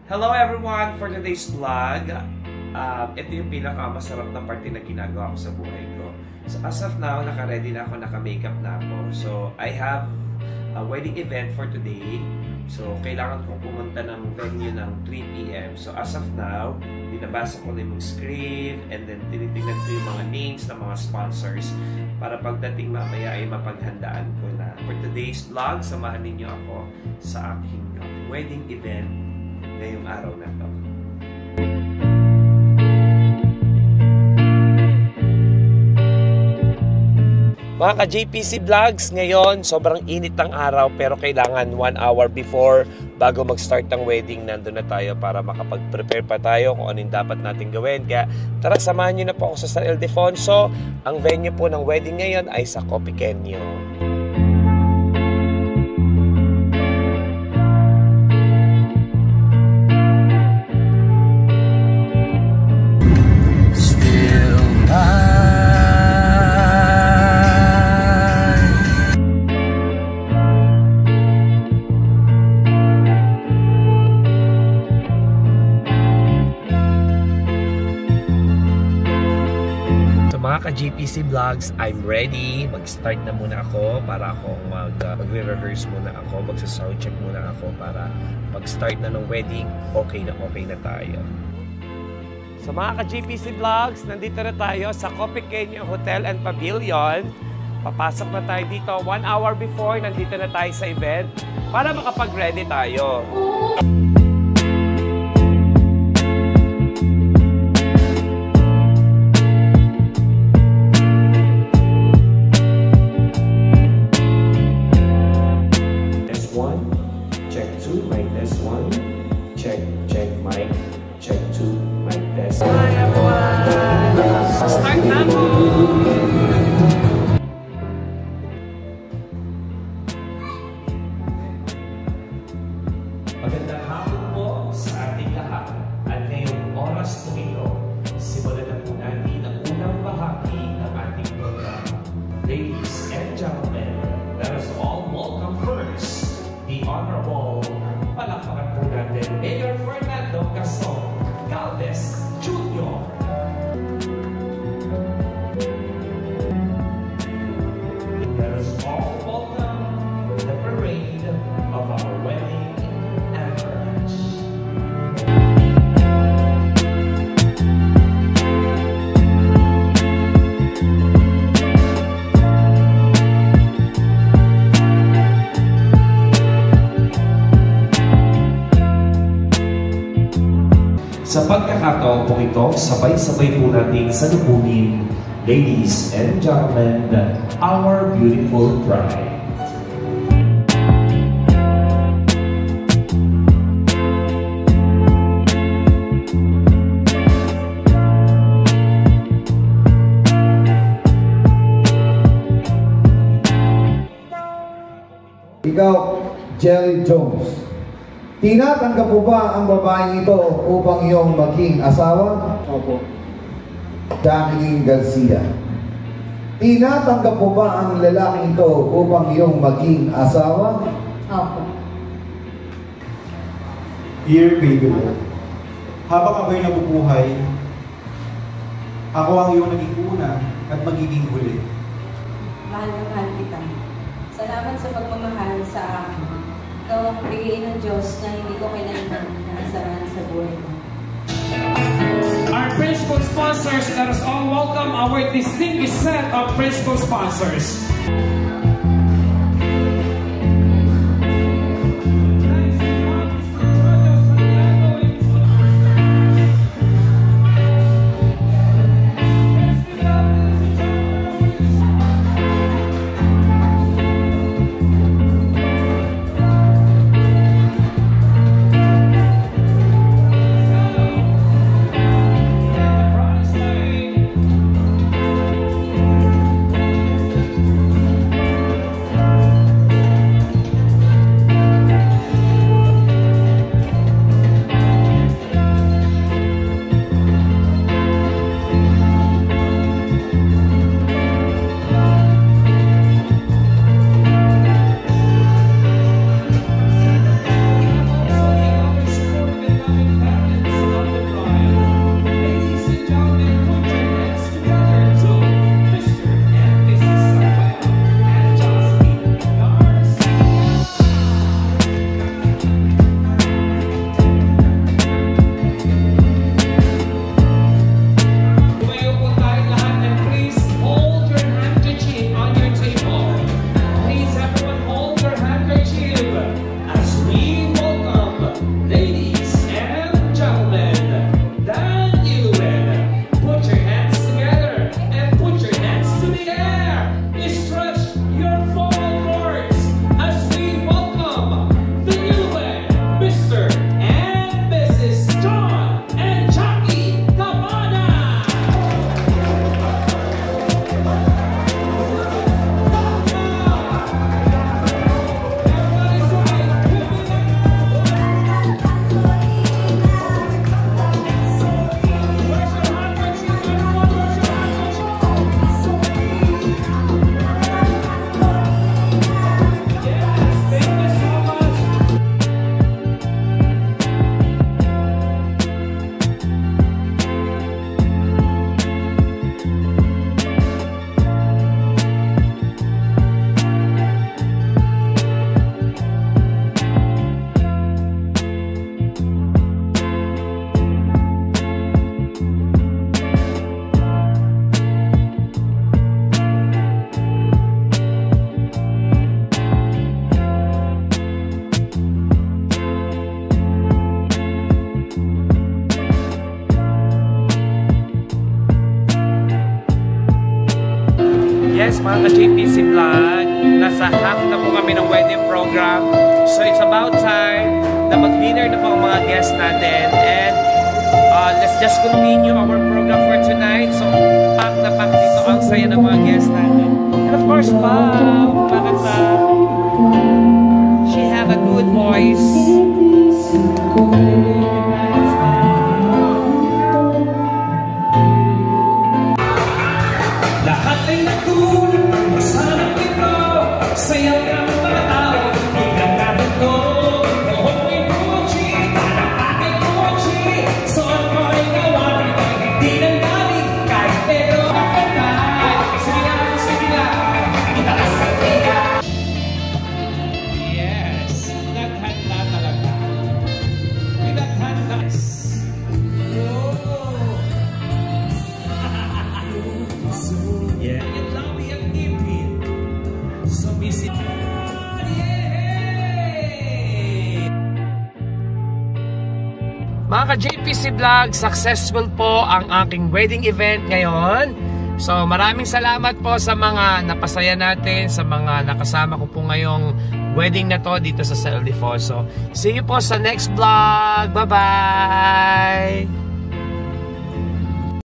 Hello everyone! For today's vlog, ito yung pinakamasarap na party na ginagawa ko sa buhay ko. So as of now, naka-ready na ako, naka-makeup na ako. So I have a wedding event for today. So kailangan kong pumunta ng venue ng 3 PM. So as of now, binabasa ko na yung script and then tinitingnan ko yung mga names ng mga sponsors para pagdating mamaya ay mapaghandaan ko na. For today's vlog, samahan ninyo ako sa aking wedding event ngayong araw na to. Mga ka-JPC Vlogs, ngayon sobrang init ng araw pero kailangan 1 hour before bago mag-start ng wedding, nandun na tayo para makapag-prepare pa tayo kung anong dapat natin gawin. Kaya tara, samahan nyo na po ako sa San Ildefonso. Ang venue po ng wedding ngayon ay sa Copiqueño. Mga ka-JPC Vlogs, I'm ready. Mag-start na muna ako para akong magre-rehearse muna ako. Magsa-soundcheck muna ako para pag-start na ng wedding, okay na tayo. So mga ka-JPC Vlogs, nandito na tayo sa Copiqueño Hotel and Pavilion. Papasok na tayo dito 1 hour before. Nandito na tayo sa event para makapag-ready tayo. Magandang hapon po sa ating lahat at ngayong oras po ito, simulan na po natin ang unang bahagi ng ating programa. Ladies and gentlemen, let us all welcome first the Honorable, palakpakan po natin, Mayor Fernando Gaston Galvez Jr. Let us all welcome the parade of our wedding. Sa pagkakataon po ito, sabay-sabay po nating salubungin, ladies and gentlemen, our beautiful bride. Ikaw, Jelly Jones, tinatanggap po ba ang babaeng ito upang iyong maging asawa? Opo. Jacqueline Garcia, tinatanggap po ba ang lalaki ito upang iyong maging asawa? Opo. Dear baby mo, habang ako'y nabubuhay, ako ang iyong naging una at magiging huli. Mahal na mahal kita. Salamat sa pagmamahal sa akin. Ikaw ang bigay ng Diyos na hindi ko kailanman naasaran sa buhay ko. Our principal sponsors, let us all welcome our distinguished set of principal sponsors. Yes, mga ka-JPC Vlog, nasa half na po kami ng wedding program. So it's about time na mag-dinner na po ang mga guests natin. And let's just continue our program for tonight. So pack na pack dito ang saya ng mga guests natin. And of course, Pam, bakit ba? She have a good voice. Lahat ay nagulat ang masanang ito. Sayang ang mga tao, hinggang natin to. Buhok may Gucci, talapak ay Gucci. Suot ko ay gawa, hindi nang dami. Kahit pero kapatay, sayang ang sigla, itaas ang tiga. Yes, naghanda talaga. Naghanda. Yeah, you love me and keep it. So busy. Mga ka-JPC Vlog, successful po ang aking wedding event ngayon. So maraming salamat po sa mga napasaya natin, sa mga nakasama ko po ngayong wedding na to dito sa San Ildefonso. See you po sa next vlog. Bye-bye!